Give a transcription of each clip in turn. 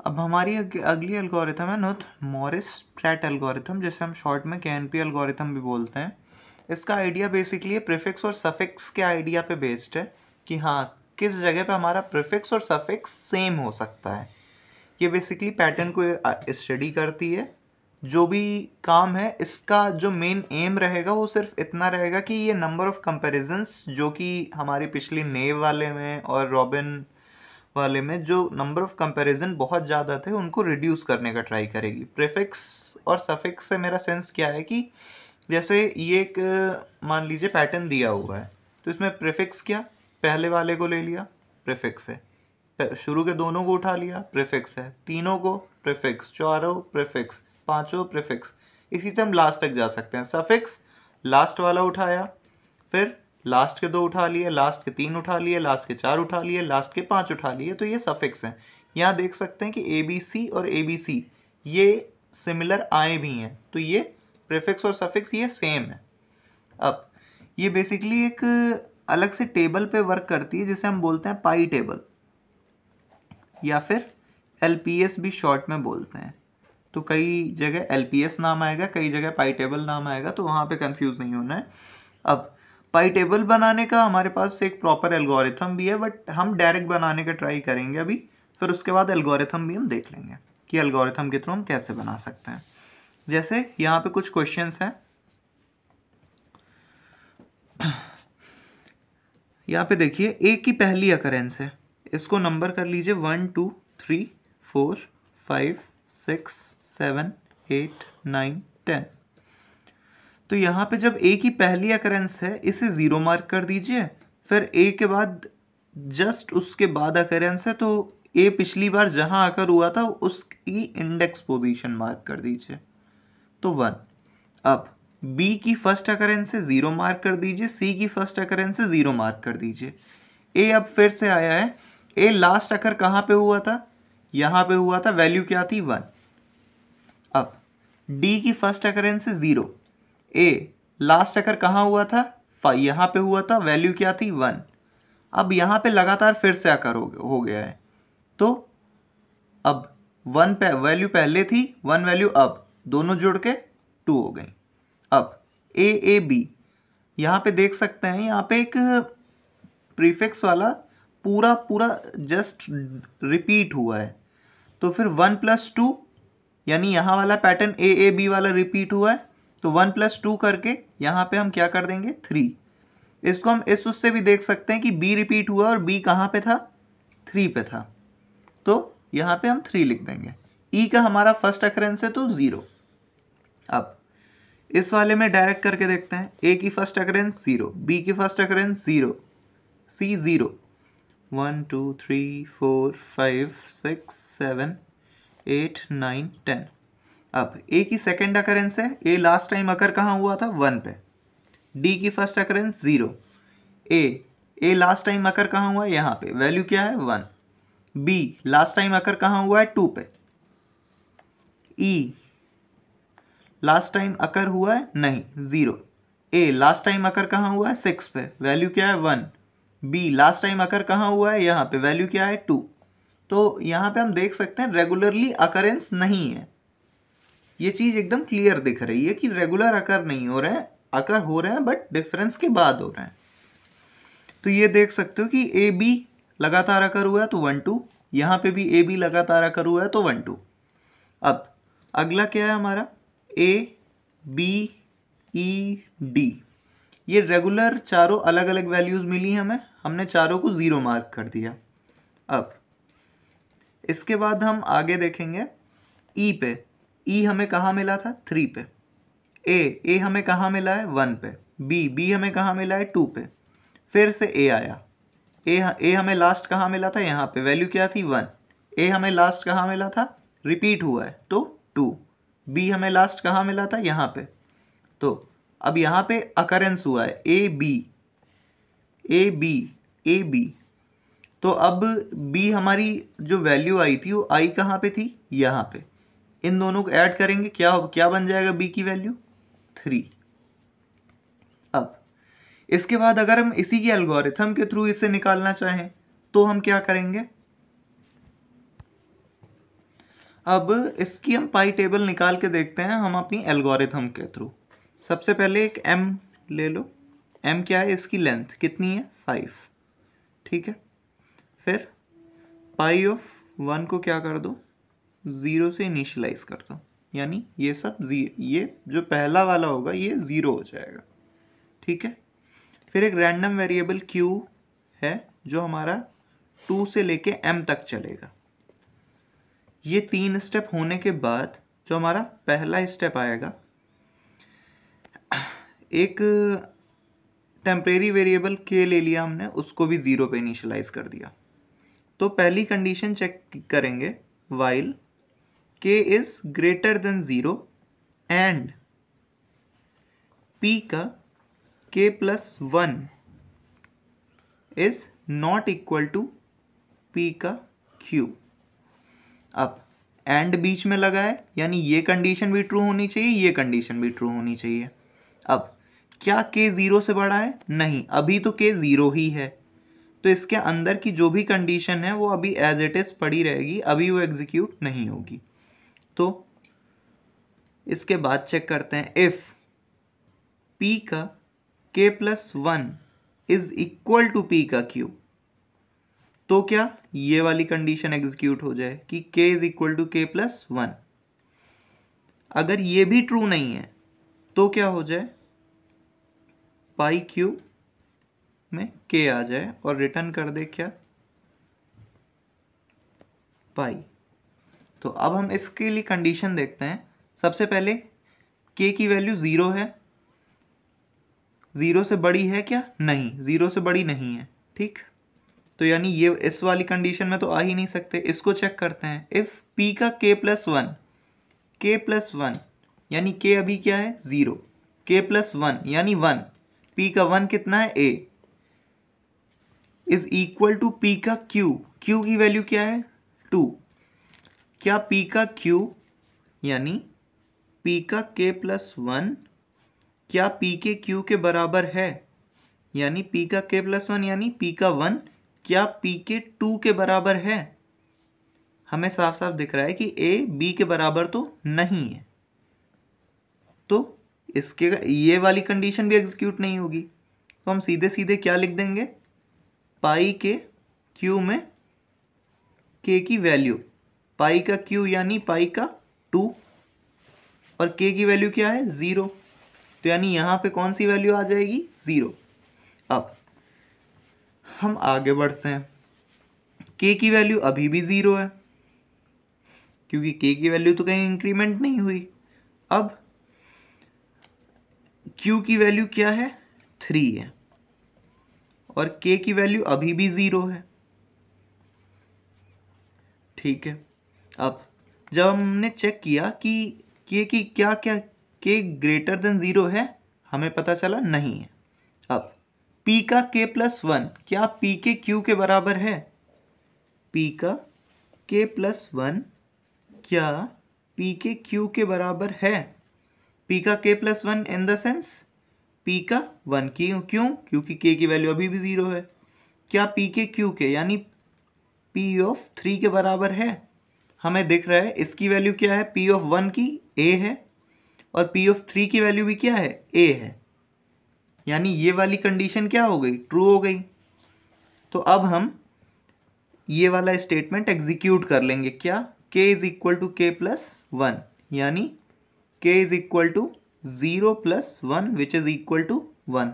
अब हमारी अगली एल्गोरिथम है नोथ मॉरिस प्रैट एल्गोरिथम, जिसे हम शॉर्ट में KNP एल्गोरिथम भी बोलते हैं। इसका आइडिया बेसिकली प्रीफिक्स और सफिक्स के आइडिया पे बेस्ड है कि हाँ किस जगह पे हमारा प्रीफिक्स और सफिक्स सेम हो सकता है। ये बेसिकली पैटर्न को स्टडी करती है। जो भी काम है इसका जो मेन एम रहेगा वो सिर्फ इतना रहेगा कि ये नंबर ऑफ कंपैरिजंस जो कि हमारी पिछली नेव वाले में और रॉबिन वाले में जो नंबर ऑफ कंपैरिजन बहुत ज़्यादा थे उनको रिड्यूस करने का ट्राई करेगी। प्रीफिक्स और सफिक्स से मेरा सेंस क्या है कि जैसे ये एक मान लीजिए पैटर्न दिया हुआ है, तो इसमें प्रीफिक्स क्या, पहले वाले को ले लिया प्रीफिक्स है, शुरू के दोनों को उठा लिया प्रीफिक्स है, तीनों को प्रीफिक्स, चारों प्रीफिक्स, पांचों प्रीफिक्स, इसी से हम लास्ट तक जा सकते हैं। सफिक्स लास्ट वाला उठाया, फिर लास्ट के 2 उठा लिए, लास्ट के 3 उठा लिए, लास्ट के 4 उठा लिए, लास्ट के 5 उठा लिए, तो ये सफिक्स हैं। यहाँ देख सकते हैं कि ABC और ABC ये सिमिलर आए भी हैं, तो ये प्रीफिक्स और सफिक्स ये सेम है। अब ये बेसिकली एक अलग से टेबल पे वर्क करती है जिसे हम बोलते हैं पाई टेबल, या फिर LPS भी शॉर्ट में बोलते हैं। तो कई जगह LPS नाम आएगा, कई जगह पाई टेबल नाम आएगा, तो वहाँ पे कंफ्यूज नहीं होना है। अब पाई टेबल बनाने का हमारे पास एक प्रॉपर एल्गोरिथम भी है, बट हम डायरेक्ट बनाने का ट्राई करेंगे अभी, फिर उसके बाद एल्गोरिथम भी हम देख लेंगे कि एल्गोरिथम के थ्रू हम कैसे बना सकते हैं। जैसे यहाँ पे कुछ क्वेश्चंस हैं, यहाँ पे देखिए ए की पहली अकरेंस है, इसको नंबर कर लीजिए 1 2 3 4 5 6 7 8 9 10। तो यहाँ पे जब ए की पहली अकरेंस है इसे 0 मार्क कर दीजिए, फिर ए के बाद जस्ट उसके बाद अकरेंस है तो ए पिछली बार जहाँ आकर हुआ था उसकी इंडेक्स पोजीशन मार्क कर दीजिए, तो 1। अब बी की फर्स्ट अकरेंस से 0 मार्क कर दीजिए, सी की फर्स्ट अकरेंस से 0 मार्क कर दीजिए। ए अब फिर से आया है, ए लास्ट अकर कहाँ पे हुआ था, यहाँ पे हुआ था, वैल्यू क्या थी 1। अब डी की फर्स्ट अकरेंस से 0, ए लास्ट अकर कहाँ हुआ था, यहाँ पे हुआ था, वैल्यू क्या थी 1। अब यहाँ पे लगातार फिर से अकर हो गया है, तो अब 1 पे वैल्यू पहले थी, 1 वैल्यू अब, दोनों जुड़ के 2 हो गई। अब A यहाँ पे देख सकते हैं, यहाँ पे एक प्रीफिक्स वाला पूरा पूरा जस्ट रिपीट हुआ है, तो फिर 1 + 2 यानी यहाँ वाला पैटर्न A वाला रिपीट हुआ है, तो 1 + 2 करके यहाँ पे हम क्या कर देंगे 3। इसको हम इस उससे भी देख सकते हैं कि B रिपीट हुआ और B कहाँ पे था, 3 पे था, तो यहाँ पे हम 3 लिख देंगे। E का हमारा फर्स्ट अकरेंस है तो 0। अब इस वाले में डायरेक्ट करके देखते हैं, A की फर्स्ट अकरेंस 0, B की फर्स्ट अकरेंस 0, C 0, 1 2 3 4 5 6 7 8 9 10। अब A की सेकेंड अकरेंस है, A लास्ट टाइम अकर कहाँ हुआ था 1 पे, D की first occurrence 0, A last time occur कहाँ हुआ है यहाँ पे, वैल्यू क्या है 1, B लास्ट टाइम अकर कहाँ हुआ है 2 पे, E लास्ट टाइम अकर हुआ है नहीं 0, A लास्ट टाइम अकर कहाँ हुआ है 6 पे, वैल्यू क्या है 1, B लास्ट टाइम अकर कहाँ हुआ है यहाँ पे, वैल्यू क्या है 2। तो यहाँ पे हम देख सकते हैं रेगुलरली अकरेंस नहीं है, ये चीज़ एकदम क्लियर दिख रही है कि रेगुलर अकर नहीं हो रहे हैं, अकर हो रहे हैं बट डिफरेंस के बाद हो रहे हैं। तो ये देख सकते हो कि AB लगातार अकर हुआ है तो 1 2, यहाँ पे भी AB लगातार अकर हुआ है तो 1 2। अब अगला क्या है हमारा A B E D, ये रेगुलर चारों अलग अलग वैल्यूज़ मिली हमें, हमने चारों को 0 मार्क कर दिया। अब इसके बाद हम आगे देखेंगे E पे, E हमें कहाँ मिला था 3 पे, A हमें कहाँ मिला है 1 पे, B हमें कहाँ मिला है 2 पे, फिर से A आया, A हमें लास्ट कहाँ मिला था यहाँ पे, वैल्यू क्या थी 1, A हमें लास्ट कहाँ मिला था, रिपीट हुआ है तो 2, B हमें लास्ट कहाँ मिला था यहाँ पे, तो अब यहाँ पे अकरेंस हुआ है A B, तो अब B हमारी जो वैल्यू आई थी वो आई कहाँ पे थी, यहाँ पे, इन दोनों को ऐड करेंगे क्या बन जाएगा B की वैल्यू 3। अब इसके बाद अगर हम इसी की एल्गोरिथम के थ्रू इसे निकालना चाहें तो हम क्या करेंगे, अब इसकी हम पाई टेबल निकाल के देखते हैं हम अपनी एल्गोरिथम के थ्रू। सबसे पहले एक m ले लो। m क्या है? इसकी लेंथ कितनी है? 5। ठीक है, फिर पाई ऑफ 1 को क्या कर दो? 0 से इनिशियलाइज कर दो, यानी ये सब ये जो पहला वाला होगा ये 0 हो जाएगा। ठीक है, फिर एक रैंडम वेरिएबल q है जो हमारा 2 से लेके m तक चलेगा। ये 3 स्टेप होने के बाद जो हमारा पहला स्टेप आएगा, एक टेम्परेरी वेरिएबल k ले लिया हमने, उसको भी 0 पे इनिशियलाइज कर दिया। तो पहली कंडीशन चेक करेंगे, while k is greater than 0 and p का k plus 1 is not equal to p का q। अब एंड बीच में लगा है, यानी ये कंडीशन भी ट्रू होनी चाहिए, ये कंडीशन भी ट्रू होनी चाहिए। अब क्या k 0 से बड़ा है? नहीं, अभी तो k 0 ही है, तो इसके अंदर की जो भी कंडीशन है वो अभी एज इट इज पड़ी रहेगी, अभी वो एग्जीक्यूट नहीं होगी। तो इसके बाद चेक करते हैं, इफ p का k plus 1 is equal to p का q, तो क्या ये वाली कंडीशन एग्जीक्यूट हो जाए कि k is equal to k plus 1। अगर ये भी ट्रू नहीं है तो क्या हो जाए? पाई q में k आ जाए और रिटर्न कर दे क्या? पाई। तो अब हम इसके लिए कंडीशन देखते हैं। सबसे पहले k की वैल्यू 0 है, 0 से बड़ी है क्या? नहीं, 0 से बड़ी नहीं है। ठीक, तो यानी ये इस वाली कंडीशन में तो आ ही नहीं सकते। इसको चेक करते हैं, इफ p का k प्लस 1 यानी k अभी क्या है? 0, k प्लस 1 यानी 1, p का 1 कितना है? a is equal to p का q की वैल्यू क्या है? 2। क्या p का q यानी p का k प्लस 1 क्या p के q के बराबर है? यानी p का k प्लस 1 यानी p का 1 क्या p के 2 के बराबर है? हमें साफ साफ दिख रहा है कि a b के बराबर तो नहीं है, तो इसके ये वाली कंडीशन भी एग्जीक्यूट नहीं होगी। तो हम सीधे सीधे क्या लिख देंगे? पाई के q में k की वैल्यू, पाई का q यानी पाई का 2 और k की वैल्यू क्या है? 0, तो यानी यहाँ पे कौन सी वैल्यू आ जाएगी? 0। अब हम आगे बढ़ते हैं, k की वैल्यू अभी भी 0 है क्योंकि k की वैल्यू तो कहीं इंक्रीमेंट नहीं हुई। अब q की वैल्यू क्या है? 3 है और k की वैल्यू अभी भी 0 है। ठीक है, अब जब हमने चेक किया कि k की क्या k ग्रेटर देन 0 है, हमें पता चला नहीं है। अब p का k प्लस 1 क्या p के q के बराबर है? p का k प्लस 1 क्या p के q के बराबर है? p का k plus 1 in the sense p का 1 क्यों? क्योंकि k की वैल्यू अभी भी 0 है। क्या p के q के यानी p ऑफ 3 के बराबर है? हमें दिख रहा है इसकी वैल्यू क्या है? p ऑफ 1 की a है और p ऑफ 3 की वैल्यू भी क्या है? a है, यानी ये वाली कंडीशन क्या हो गई? ट्रू हो गई। तो अब हम ये वाला स्टेटमेंट एग्जीक्यूट कर लेंगे, क्या? k is equal to k plus 1 यानी k is equal to 0 plus 1 which is equal to 1।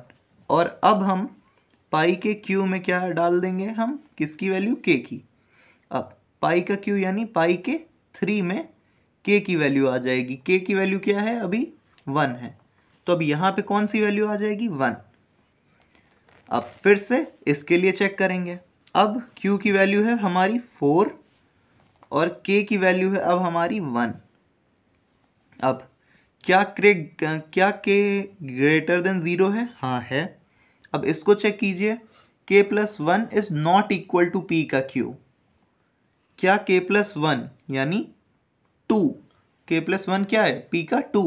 और अब हम पाई के q में क्या डाल देंगे? हम किसकी वैल्यू? k की। अब पाई का q यानी पाई के 3 में k की वैल्यू आ जाएगी। k की वैल्यू क्या है? अभी 1 है, तो अब यहाँ पे कौन सी वैल्यू आ जाएगी? 1। अब फिर से इसके लिए चेक करेंगे। अब q की वैल्यू है हमारी 4 और k की वैल्यू है अब हमारी 1। अब क्या k ग्रेटर देन 0 है? हाँ है। अब इसको चेक कीजिए, k plus 1 is not equal to p का q। क्या k प्लस 1 यानी 2, k प्लस 1 क्या है? p का 2,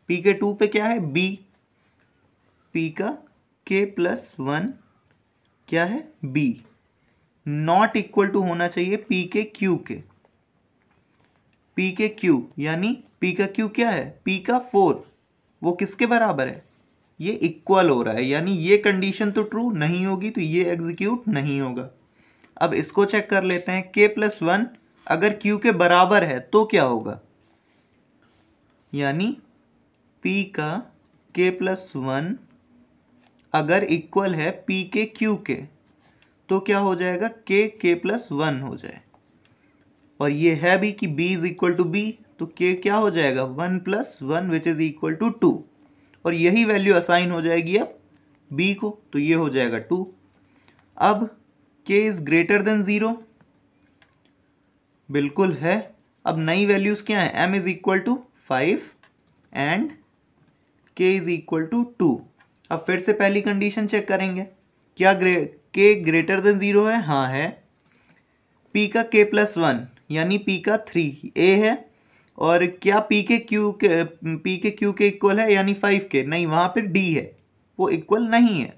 p के 2 पे क्या है? b, p का k प्लस 1 क्या है? b, नॉट इक्वल टू होना चाहिए p के q के। पी के क्यू, यानी पी का क्यू क्या है, पी का 4, वो किसके बराबर है, ये इक्वल हो रहा है, यानी ये कंडीशन तो ट्रू नहीं होगी, तो ये एग्जीक्यूट नहीं होगा। अब इसको चेक कर लेते हैं, k+1 अगर q के बराबर है तो क्या होगा, यानी p का k+1 अगर इक्वल है p के q के, तो क्या हो जाएगा, k+1 हो जाए। और ये है भी कि b is equal to b, तो k क्या हो जाएगा, 1+1 विच इज इक्वल टू 2, और यही वैल्यू असाइन हो जाएगी अब b को, तो ये हो जाएगा 2। अब k इज ग्रेटर देन 0, बिल्कुल है। अब नई वैल्यूज क्या है, m is equal to 5 and k is equal to 2। अब फिर से पहली कंडीशन चेक करेंगे, क्या k ग्रेटर देन 0 है, हाँ है। p का k+1 यानी p का 3a है, और क्या p के q के इक्वल है, यानी 5k, नहीं, वहाँ पे d है, वो इक्वल नहीं है।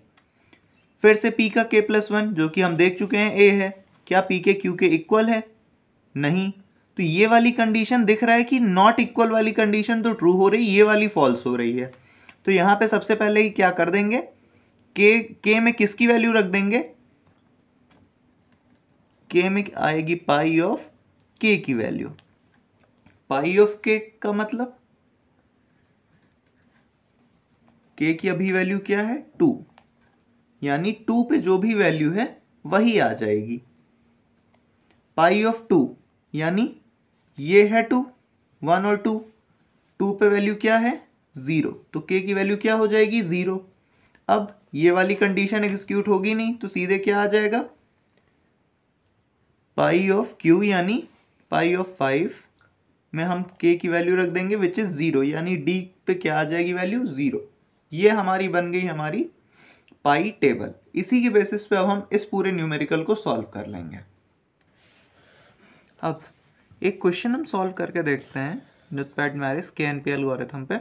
फिर से p का k+1 जो कि हम देख चुके हैं a है, क्या p के q के इक्वल है, नहीं, तो ये वाली कंडीशन दिख रहा है कि नॉट इक्वल वाली कंडीशन तो ट्रू हो रही, ये वाली फॉल्स हो रही है। तो यहाँ पे सबसे पहले ही क्या कर देंगे, k में किसकी वैल्यू रख देंगे, k में आएगी पाई ऑफ k की वैल्यू। पाई ऑफ k का मतलब k की अभी वैल्यू क्या है, 2, यानी 2 पे जो भी वैल्यू है वही आ जाएगी। पाई ऑफ 2 यानी ये है 2, 1 और 2, 2 पे वैल्यू क्या है, 0, तो k की वैल्यू क्या हो जाएगी, 0। अब ये वाली कंडीशन एग्जीक्यूट होगी नहीं, तो सीधे क्या आ जाएगा, पाई ऑफ q यानी पाई ऑफ 5 में हम k की वैल्यू रख देंगे विच इज 0, यानी d पे क्या आ जाएगी वैल्यू, 0। ये हमारी बन गई हमारी पाई टेबल। इसी के बेसिस पे अब हम इस पूरे न्यूमेरिकल को सॉल्व कर लेंगे। अब एक क्वेश्चन हम सॉल्व करके देखते हैं नोटपैड में एरिस KNP एल्गोरिथम पे।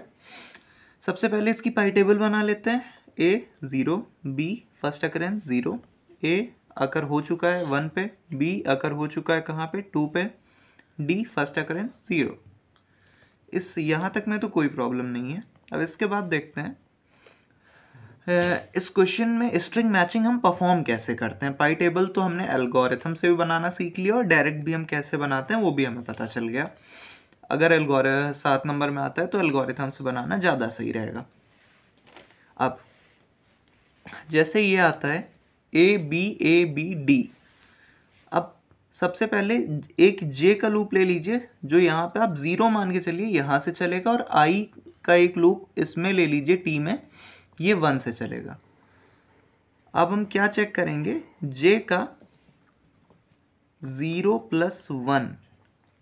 सबसे पहले इसकी पाई टेबल बना लेते हैं। a 0, b first occurrence 0, a अकर हो चुका है 1 पे, b अकर हो चुका है कहाँ पे, 2 पे, d फर्स्ट अकरेंस 0। इस यहाँ तक में तो कोई प्रॉब्लम नहीं है। अब इसके बाद देखते हैं इस क्वेश्चन में स्ट्रिंग मैचिंग हम परफॉर्म कैसे करते हैं। पाई टेबल तो हमने एल्गोरिथम से भी बनाना सीख लिया और डायरेक्ट भी हम कैसे बनाते हैं वो भी हमें पता चल गया। अगर 7 नंबर में आता है तो एल्गोरिथम से बनाना ज़्यादा सही रहेगा। अब जैसे ये आता है A B अब सबसे पहले एक J का लूप ले लीजिए, जो यहाँ पे आप 0 मान के चलिए, यहाँ से चलेगा, और I का एक लूप इसमें ले लीजिए T में, ये 1 से चलेगा। अब हम क्या चेक करेंगे, J का 0+1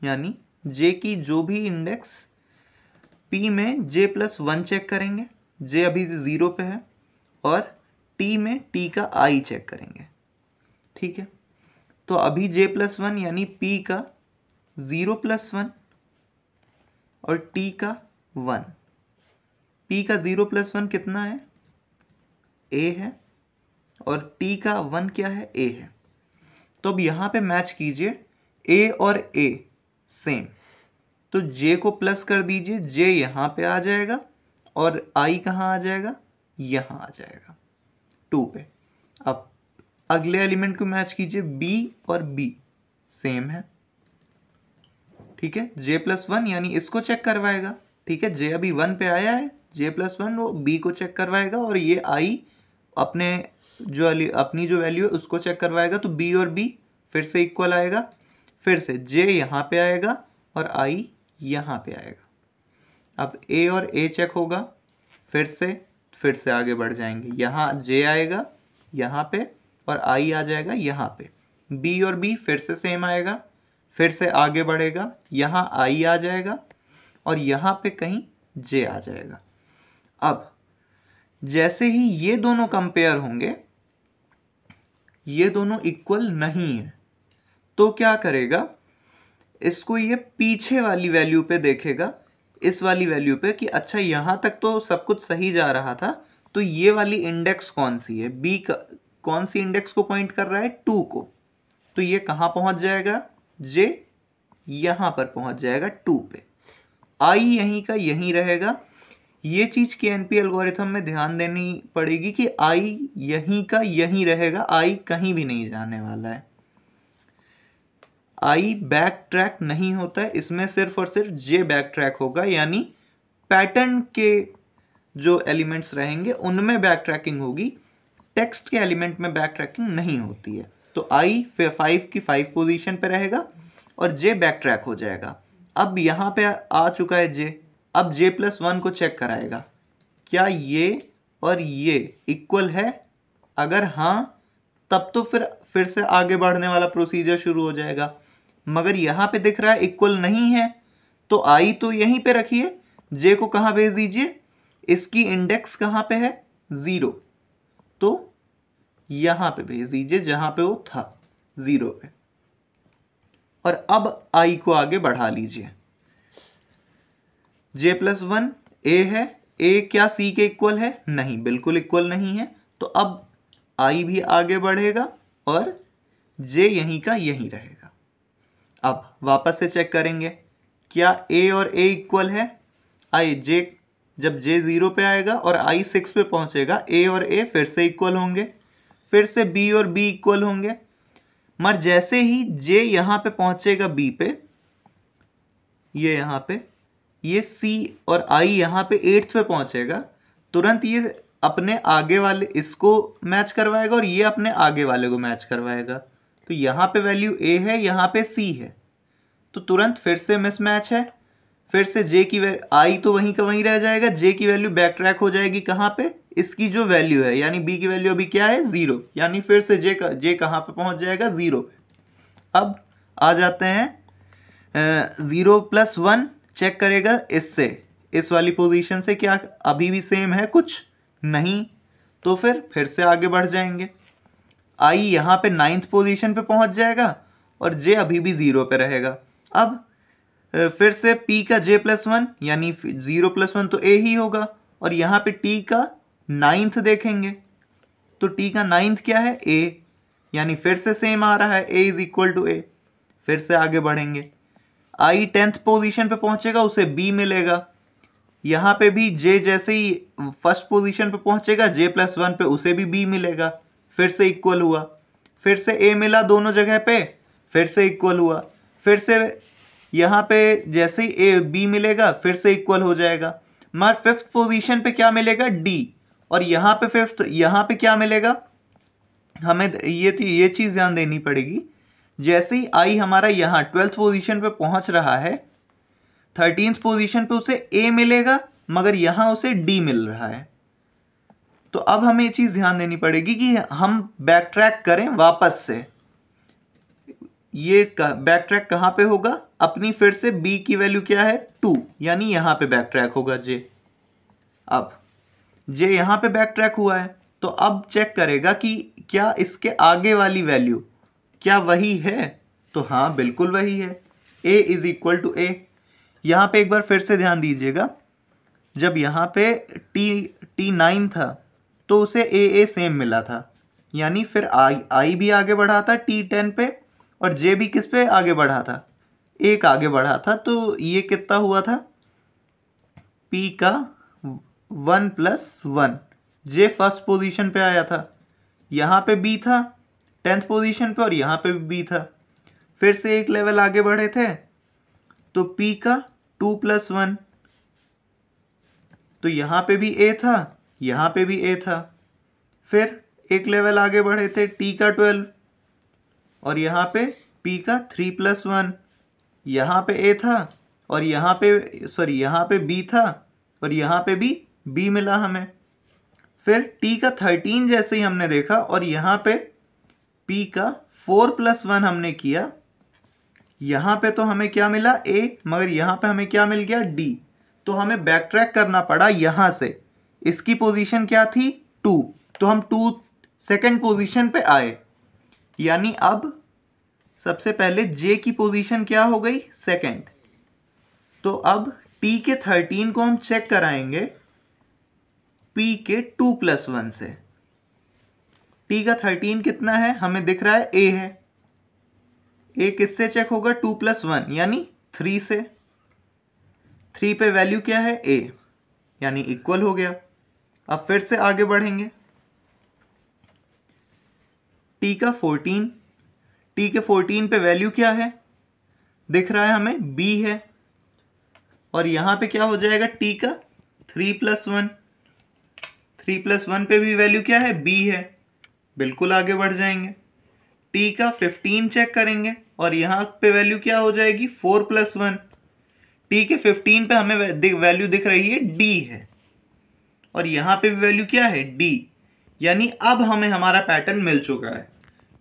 यानी J की जो भी इंडेक्स P में J+1 चेक करेंगे, J अभी 0 पे है, और T में T का I चेक करेंगे, ठीक है। तो अभी J+1 यानी P का 0+1 और T का 1। P का 0+1 कितना है, A है, और T का 1 क्या है, A है। तो अब यहाँ पे मैच कीजिए A और A सेम, तो J को प्लस कर दीजिए, J यहाँ पे आ जाएगा और I कहाँ आ जाएगा, यहाँ आ जाएगा 2 पे। अब अगले एलिमेंट को मैच कीजिए, B और B सेम है, ठीक है। J+1 यानी इसको चेक करवाएगा, ठीक है। J अभी 1 पे आया है, J+1 वो B को चेक करवाएगा, और ये I अपनी जो वैल्यू है उसको चेक करवाएगा। तो B और B फिर से इक्वल आएगा, फिर से J यहाँ पे आएगा और I यहाँ पे आएगा। अब A और A चेक होगा, फिर से आगे बढ़ जाएंगे, यहाँ J आएगा यहाँ पे और I आ जाएगा यहाँ पे। B और B फिर से सेम आएगा, फिर से आगे बढ़ेगा, यहाँ I आ जाएगा और यहाँ पे कहीं J आ जाएगा। अब जैसे ही ये दोनों कंपेयर होंगे, ये दोनों इक्वल नहीं है, तो क्या करेगा, इसको ये पीछे वाली वैल्यू पे देखेगा, इस वाली वैल्यू पे, कि अच्छा यहाँ तक तो सब कुछ सही जा रहा था, तो ये वाली इंडेक्स कौन सी है, B का कौन सी इंडेक्स को पॉइंट कर रहा है, 2 को, तो ये कहाँ पहुँच जाएगा, J यहां पर पहुंच जाएगा 2 पे। आई यहीं का यहीं रहेगा। ये चीज KNP एल्गोरिथम में ध्यान देनी पड़ेगी कि आई यहीं का यहीं रहेगा, आई कहीं भी नहीं जाने वाला है। आई बैक ट्रैक नहीं होता है, इसमें सिर्फ और सिर्फ जे बैक ट्रैक होगा, यानी पैटर्न के जो एलिमेंट्स रहेंगे उनमें बैक ट्रैकिंग होगी, टेक्स्ट के एलिमेंट में बैक ट्रैकिंग नहीं होती है। तो आई 5 की 5 पोजीशन पे रहेगा और जे बैक ट्रैक हो जाएगा। अब यहाँ पे आ चुका है जे, अब J+1 को चेक कराएगा, क्या ये और ये इक्वल है? अगर हाँ, तब तो फिर से आगे बढ़ने वाला प्रोसीजर शुरू हो जाएगा। मगर यहाँ पे दिख रहा है इक्वल नहीं है, तो आई तो यहीं पे रखिए, जे को कहाँ भेज दीजिए, इसकी इंडेक्स कहाँ पे है 0, तो यहां पे भेज दीजिए जहां पे वो था 0 पे। और अब आई को आगे बढ़ा लीजिए। J+1 A है, A क्या C के इक्वल है? नहीं, बिल्कुल इक्वल नहीं है। तो अब आई भी आगे बढ़ेगा और J यहीं का यहीं रहेगा। अब वापस से चेक करेंगे, क्या A और A इक्वल है? जब J 0 पे आएगा और I 6 पे पहुंचेगा, A और A फिर से इक्वल होंगे, फिर से B और B इक्वल होंगे। मगर जैसे ही J यहां पे पहुंचेगा B पे, ये यहां पे, ये C और I यहां पे 8th पे पहुंचेगा, तुरंत ये अपने आगे वाले इसको मैच करवाएगा और ये अपने आगे वाले को मैच करवाएगा। तो यहां पे वैल्यू A है, यहां पे C है, तो तुरंत फिर से मिसमैच है। फिर से J की I तो वहीं का वहीं रह जाएगा, J की वैल्यू बैक ट्रैक हो जाएगी कहाँ पे, इसकी जो वैल्यू है, यानी B की वैल्यू अभी क्या है 0, यानी फिर से J कहाँ पे पहुंच जाएगा 0 पे। अब आ जाते हैं 0+1 चेक करेगा इससे, इस वाली पोजीशन से, क्या अभी भी सेम है कुछ? नहीं, तो फिर से आगे बढ़ जाएंगे। I यहाँ पे 9th पोजीशन पे पहुंच जाएगा और J अभी भी 0 पे रहेगा। अब फिर से P का J+1 यानी 0+1 तो A ही होगा, और यहाँ पे T का 9th देखेंगे, तो T का 9th क्या है? A, यानी फिर से सेम आ रहा है, A is equal to A। फिर से आगे बढ़ेंगे, I 10th पोजीशन पे पहुंचेगा, उसे B मिलेगा। यहाँ पे भी J जैसे ही फर्स्ट पोजीशन पे पहुंचेगा, J+1 पे उसे भी B मिलेगा, फिर से इक्वल हुआ। फिर से A मिला दोनों जगह पे, फिर से इक्वल हुआ। फिर से यहाँ पे जैसे ही A B मिलेगा, फिर से इक्वल हो जाएगा। मगर 5th पोजीशन पे क्या मिलेगा? D, और यहाँ पे 5th, यहाँ पे क्या मिलेगा? हमें ये चीज़ ध्यान देनी पड़ेगी, जैसे ही I हमारा यहाँ 12th पोजीशन पे पहुँच रहा है, 13th पोजीशन पे उसे A मिलेगा, मगर यहाँ उसे D मिल रहा है। तो अब हमें ये चीज़ ध्यान देनी पड़ेगी कि हम बैक ट्रैक करें वापस से। ये बैक ट्रैक कहाँ पे होगा? अपनी फिर से B की वैल्यू क्या है 2, यानी यहाँ पे बैक ट्रैक होगा J। अब J यहाँ पे बैक ट्रैक हुआ है, तो अब चेक करेगा कि क्या इसके आगे वाली वैल्यू क्या वही है? तो हाँ, बिल्कुल वही है, A is equal to A। यहाँ पे एक बार फिर से ध्यान दीजिएगा, जब यहाँ पे T9 था तो उसे A सेम मिला था, यानी फिर I भी आगे बढ़ा था T10 पे, और J भी किस पे आगे बढ़ा था? 1 आगे बढ़ा था। तो ये कितना हुआ था? P का 1+1। J फर्स्ट पोजीशन पे आया था, यहाँ पे B था 10th पोजीशन पे, और यहाँ पे भी B था। फिर से एक लेवल आगे बढ़े थे, तो P का 2+1, तो यहाँ पे भी A था, यहाँ पे भी A था। फिर एक लेवल आगे बढ़े थे, T का 12, और यहाँ पे P का 3+1, यहाँ पे A था, और यहाँ पे B था, और यहाँ पे भी B मिला हमें। फिर T का 13 जैसे ही हमने देखा, और यहाँ पे P का 4+1 हमने किया, यहाँ पे तो हमें क्या मिला? A, मगर यहाँ पे हमें क्या मिल गया? D। तो हमें बैक ट्रैक करना पड़ा यहाँ से। इसकी पोजीशन क्या थी? 2, तो हम 2 सेकेंड पोजीशन पे आए, यानी अब सबसे पहले J की पोजीशन क्या हो गई? सेकेंड। तो अब T के 13 को हम चेक कराएंगे P के 2+1 से। T का 13 कितना है? हमें दिख रहा है A है, ए किससे चेक होगा? 2 + 1 यानी 3 से। 3 पे वैल्यू क्या है? ए, यानी इक्वल हो गया। अब फिर से आगे बढ़ेंगे। टी का 14, टी के 14 पे वैल्यू क्या है? दिख रहा है हमें, बी है। और यहां पे क्या हो जाएगा? टी का 3 + 1, 3 + 1 पे भी वैल्यू क्या है? बी है। बिल्कुल आगे बढ़ जाएंगे। टी का 15 चेक करेंगे और यहाँ पे वैल्यू क्या हो जाएगी? 4 + 1। टी के 15 पे हमें वैल्यू दिख रही है, डी है। और यहाँ पे भी वैल्यू क्या है? डी। यानी अब हमें हमारा पैटर्न मिल चुका है।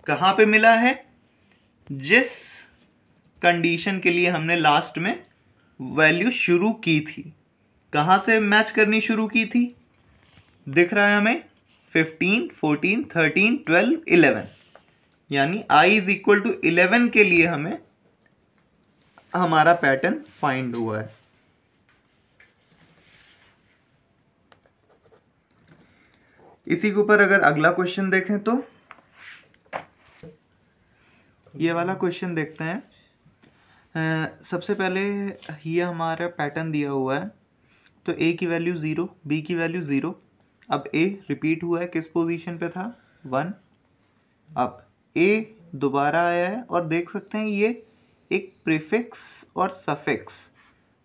कहाँ पे मिला है? जिस कंडीशन के लिए हमने लास्ट में वैल्यू शुरू की थी। कहाँ से मैच करनी शुरू की थी? दिख रहा है हमें 15, 14, 13, 12, 11। यानी i = 11 के लिए हमें हमारा पैटर्न फाइंड हुआ है। इसी के ऊपर अगर अगला क्वेश्चन देखें तो ये वाला क्वेश्चन देखते हैं। सबसे पहले ये हमारा पैटर्न दिया हुआ है, तो a की वैल्यू 0, b की वैल्यू 0। अब a रिपीट हुआ है, किस पोजीशन पे था? 1। अब a दोबारा आया है और देख सकते हैं ये एक प्रीफिक्स और सफिक्स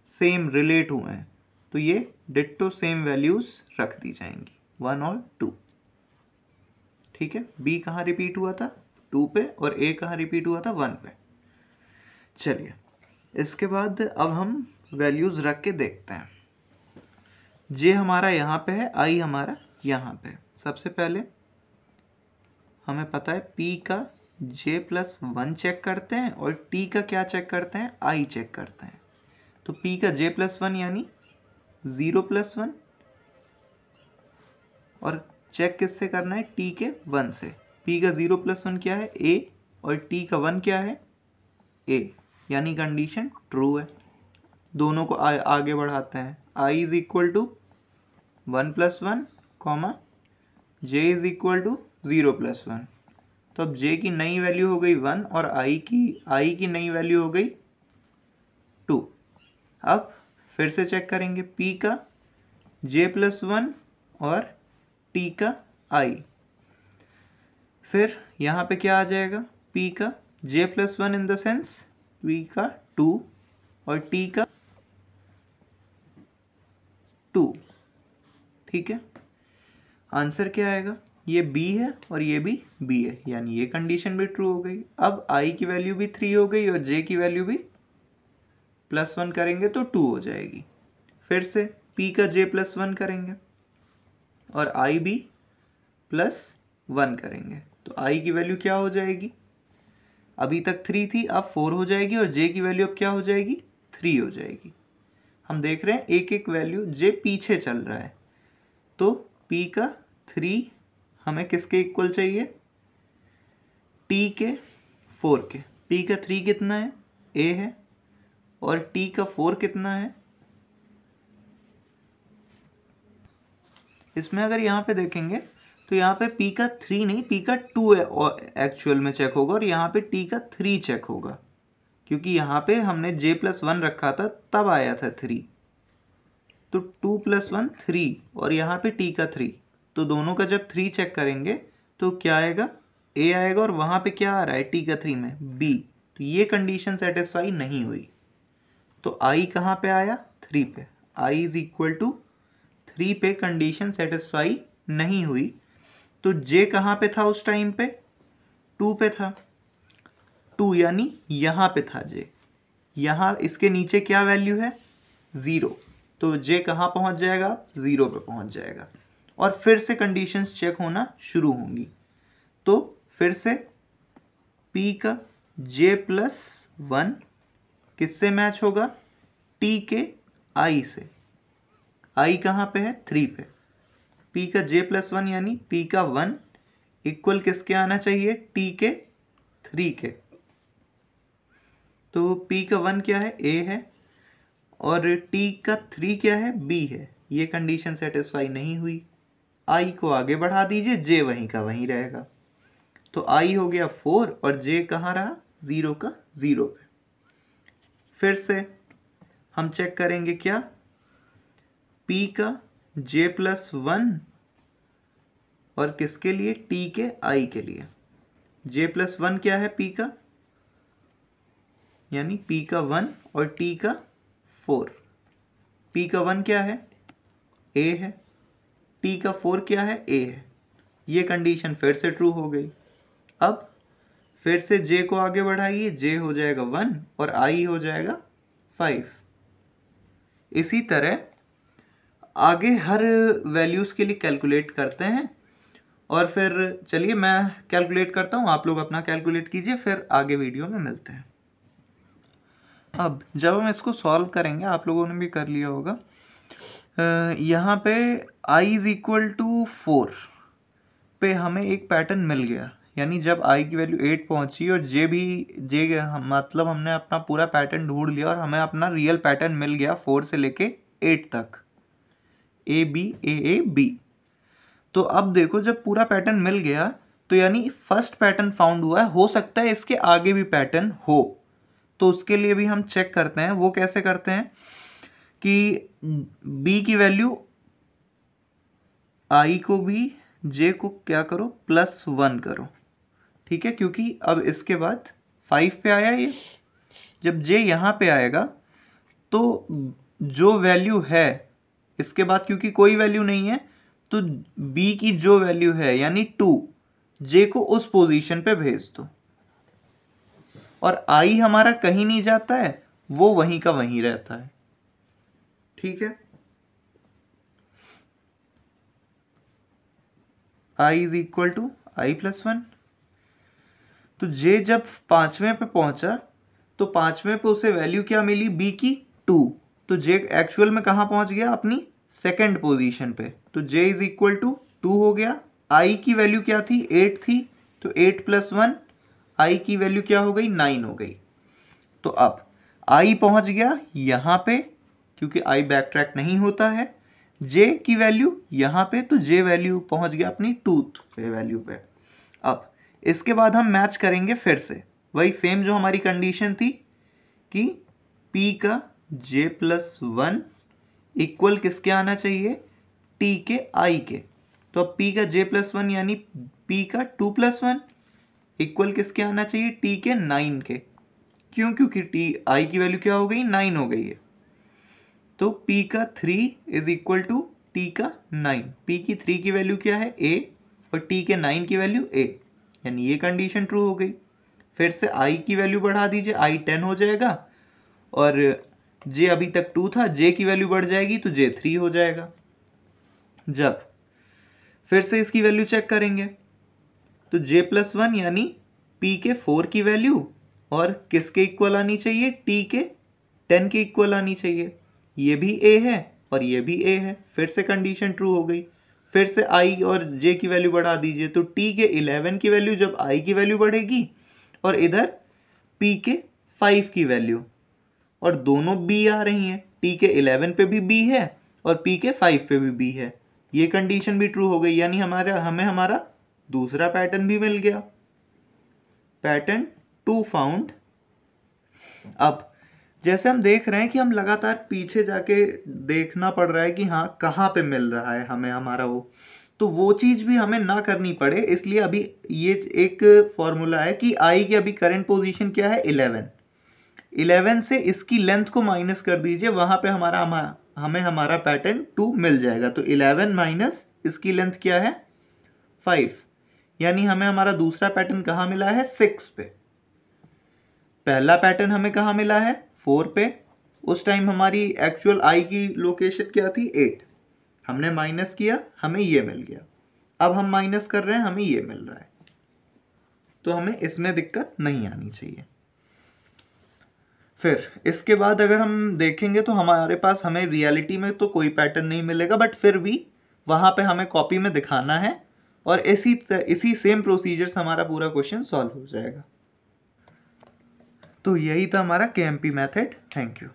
सेम रिलेट हुए हैं, तो ये डिट्टो सेम वैल्यूज रख दी जाएंगी, 1 और 2। ठीक है। b कहाँ रिपीट हुआ था? 2 पे। और a कहाँ रिपीट हुआ था? 1 पे। चलिए, इसके बाद अब हम वैल्यूज रख के देखते हैं। j हमारा यहाँ पे है, i हमारा यहाँ पे। सबसे पहले हमें पता है p का j + 1 चेक करते हैं और t का क्या चेक करते हैं? i चेक करते हैं। तो p का j + 1 यानी 0 + 1, और चेक किससे करना है? t के 1 से। p का 0 + 1 क्या है? a, और t का 1 क्या है? a, यानी कंडीशन ट्रू है। दोनों को आगे बढ़ाते हैं। i = 1 + 1, j = 0 + 1। तो अब j की नई वैल्यू हो गई 1 और i की नई वैल्यू हो गई 2। अब फिर से चेक करेंगे p का j + 1 और t का i। फिर यहाँ पे क्या आ जाएगा? p का j + 1 in the sense p का 2 और t का 2। ठीक है। आंसर क्या आएगा? ये b है और ये भी b है, यानी ये कंडीशन भी ट्रू हो गई। अब i की वैल्यू भी 3 हो गई और j की वैल्यू भी +1 करेंगे तो 2 हो जाएगी। फिर से p का j + 1 करेंगे और i भी +1 करेंगे, तो i की वैल्यू क्या हो जाएगी? अभी तक 3 थी, अब 4 हो जाएगी और j की वैल्यू अब क्या हो जाएगी? 3 हो जाएगी। हम देख रहे हैं एक एक वैल्यू j पीछे चल रहा है, तो p का 3 हमें किसके इक्वल चाहिए? t के 4 के। p का 3 कितना है? a है। और t का 4 कितना है? इसमें अगर यहाँ पे देखेंगे तो यहाँ पे p का 3 नहीं, p का 2 एक्चुअल में चेक होगा और यहाँ पे t का 3 चेक होगा, क्योंकि यहाँ पे हमने j + 1 रखा था तब आया था 3। तो 2 + 1 3 और यहाँ पे t का 3, तो दोनों का जब 3 चेक करेंगे तो क्या आएगा? a आएगा और वहाँ पे क्या आ रहा है t का 3 में? b। तो ये कंडीशन सेटिस्फाई नहीं हुई, तो i कहाँ पे आया? 3 पे। i = 3 पे कंडीशन सेटिस्फाई नहीं हुई, तो j कहाँ पे था उस टाइम पे? 2 पे था। 2 यानी यहाँ पे था j। यहाँ इसके नीचे क्या वैल्यू है? 0, तो j कहाँ पहुँच जाएगा? 0 पे पहुँच जाएगा और फिर से कंडीशंस चेक होना शुरू होंगी। तो फिर से p का j + 1 किससे मैच होगा? t के i से। i कहाँ पे है? 3 पे। p का j + 1 यानी p का 1 इक्वल किसके आना चाहिए? t के 3 के। तो p का 1 क्या है? a है और t का 3 क्या है? b है। ये कंडीशन सेटिस्फाई नहीं हुई। i को आगे बढ़ा दीजिए, j वहीं का वहीं रहेगा। तो i हो गया 4 और j कहाँ रहा? 0 का 0 पे। फिर से हम चेक करेंगे क्या, p का j+1 और किसके लिए, t के i के लिए। j+1 क्या है p का, यानी p का 1 और t का 4। p का 1 क्या है, a है, t का 4 क्या है, a है। ये कंडीशन फिर से ट्रू हो गई। अब फिर से j को आगे बढ़ाइए, j हो जाएगा 1 और i हो जाएगा 5। इसी तरह आगे हर वैल्यूज़ के लिए कैलकुलेट करते हैं, और फिर चलिए मैं कैलकुलेट करता हूँ, आप लोग अपना कैलकुलेट कीजिए, फिर आगे वीडियो में मिलते हैं। अब जब हम इसको सॉल्व करेंगे, आप लोगों ने भी कर लिया होगा, यहाँ पे i = 4 पे हमें एक पैटर्न मिल गया, यानी जब i की वैल्यू 8 पहुंची और j मतलब हमने अपना पूरा पैटर्न ढूंढ लिया और हमें अपना रियल पैटर्न मिल गया 4 से लेके 8 तक, a b a a b। तो अब देखो जब पूरा पैटर्न मिल गया तो यानी फर्स्ट पैटर्न फाउंड हुआ है, हो सकता है इसके आगे भी पैटर्न हो, तो उसके लिए भी हम चेक करते हैं। वो कैसे करते हैं कि b की वैल्यू i को भी j को क्या करो, +1 करो, ठीक है, क्योंकि अब इसके बाद 5 पे आया ये, जब j यहाँ पे आएगा तो जो वैल्यू है इसके बाद, क्योंकि कोई वैल्यू नहीं है, तो b की जो वैल्यू है यानी 2, j को उस पोजीशन पे भेज दो, और i हमारा कहीं नहीं जाता है, वो वहीं का वहीं रहता है, ठीक है। i = i+1। तो j जब 5वें पे पहुंचा तो 5वें पे उसे वैल्यू क्या मिली, b की 2, तो j एक्चुअल में कहाँ पहुंच गया, अपनी सेकंड पोजीशन पे, तो j = 2 हो गया। i की वैल्यू क्या थी, 8 थी, तो 8 + 1, i की वैल्यू क्या हो गई, 9 हो गई। तो अब i पहुंच गया यहाँ पे, क्योंकि i बैक ट्रैक नहीं होता है, j की वैल्यू यहाँ पे, तो j वैल्यू पहुंच गया अपनी 2 पे वैल्यू पे। अब इसके बाद हम मैच करेंगे फिर से वही सेम जो हमारी कंडीशन थी कि p का j+1 इक्वल किसके आना चाहिए, t के i के। तो अब p का j+1 यानी p का 2+1 इक्वल किसके आना चाहिए, t के 9 के। क्यों, क्योंकि i की वैल्यू क्या हो गई, 9 हो गई है। तो p का 3 = t का 9। p की 3 की वैल्यू क्या है, a, और t के 9 की वैल्यू a, यानी ये कंडीशन ट्रू हो गई। फिर से i की वैल्यू बढ़ा दीजिए, i 10 हो जाएगा, और j अभी तक 2 था, j की वैल्यू बढ़ जाएगी तो j 3 हो जाएगा। जब फिर से इसकी वैल्यू चेक करेंगे तो j+1 यानी p के 4 की वैल्यू और किसके इक्वल आनी चाहिए, t के 10 के इक्वल आनी चाहिए। ये भी a है और ये भी a है, फिर से कंडीशन ट्रू हो गई। फिर से i और j की वैल्यू बढ़ा दीजिए, तो t के 11 की वैल्यू जब i की वैल्यू बढ़ेगी, और इधर p के 5 की वैल्यू, और दोनों b आ रही हैं, t के 11 पे भी b है और p के 5 पे भी b है, ये कंडीशन भी ट्रू हो गई, यानी हमें हमारा दूसरा पैटर्न भी मिल गया, पैटर्न 2 फाउंड। अब जैसे हम देख रहे हैं कि हम लगातार पीछे जाके देखना पड़ रहा है कि हाँ कहाँ पे मिल रहा है हमें हमारा तो वो चीज़ भी हमें ना करनी पड़े, इसलिए अभी ये एक फॉर्मूला है कि i की अभी करंट पोजीशन क्या है, 11 से इसकी लेंथ को माइनस कर दीजिए, वहाँ पे हमें हमारा पैटर्न 2 मिल जाएगा। तो 11 माइनस इसकी लेंथ क्या है, 5, यानी हमें हमारा दूसरा पैटर्न कहाँ मिला है, 6 पे। पहला पैटर्न हमें कहाँ मिला है, 4 पे। उस टाइम हमारी एक्चुअल i की लोकेशन क्या थी, 8, हमने माइनस किया, हमें ये मिल गया। अब हम माइनस कर रहे हैं, हमें ये मिल रहा है, तो हमें इसमें दिक्कत नहीं आनी चाहिए। फिर इसके बाद अगर हम देखेंगे तो हमारे पास हमें रियलिटी में तो कोई पैटर्न नहीं मिलेगा, बट फिर भी वहाँ पे हमें कॉपी में दिखाना है, और इसी सेम प्रोसीजर से हमारा पूरा क्वेश्चन सॉल्व हो जाएगा। तो यही था हमारा KMP मेथड। Thank you.